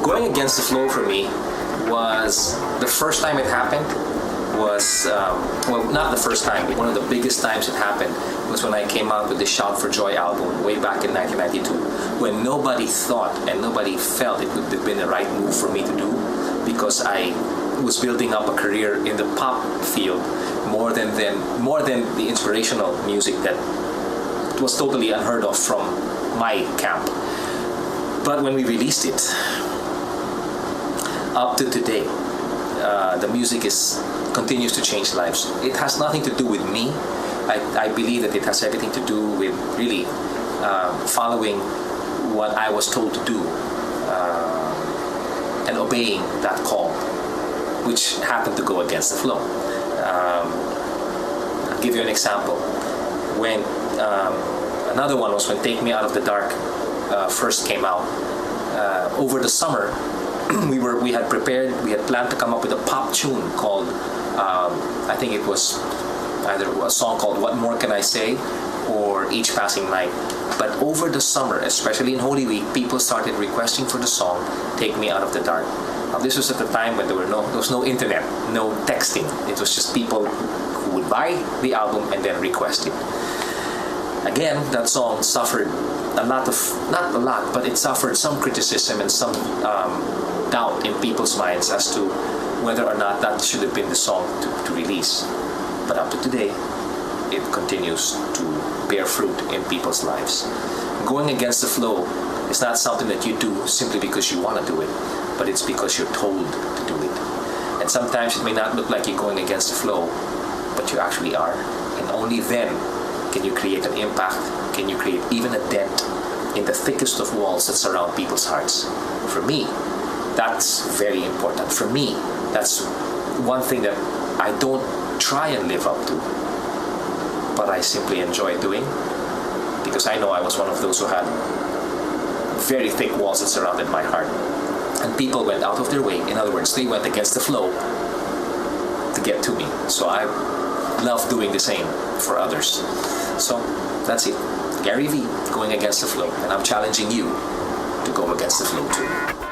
going against the flow for me was the first time it happened was, not the first time, one of the biggest times it happened was when I came out with the Shout for Joy album way back in 1992, when nobody thought and nobody felt it would have been the right move for me to do, because I was building up a career in the pop field more than the inspirational music that was totally unheard of from my camp. But when we released it, up to today, the music continues to change lives. It has nothing to do with me. I believe that it has everything to do with really following what I was told to do and obeying that call, which happened to go against the flow. I'll give you an example. When another one was when Take Me Out of the Dark first came out. Over the summer, we had planned to come up with a pop tune called, I think it was either a song called What More Can I Say or Each Passing Night. But over the summer, especially in Holy Week, people started requesting for the song Take Me Out of the Dark. Now this was at the time when there was no internet, no texting. It was just people who would buy the album and then request it. Again, that song suffered not a lot, but it suffered some criticism and some doubt in people's minds as to whether or not that should have been the song to release. But up to today, it continues to bear fruit in people's lives. Going against the flow is not something that you do simply because you want to do it, but it's because you're told to do it. And sometimes it may not look like you're going against the flow, but you actually are. And only then can you create an impact, can you create even a dent in the thickest of walls that surround people's hearts. For me, that's very important. For me, that's one thing that I don't try and live up to, but I simply enjoy doing, because I know I was one of those who had very thick walls that surrounded my heart. And people went out of their way. In other words, they went against the flow to get to me. So I love doing the same for others. So that's it. Gary V, going against the flow. And I'm challenging you to go against the flow too.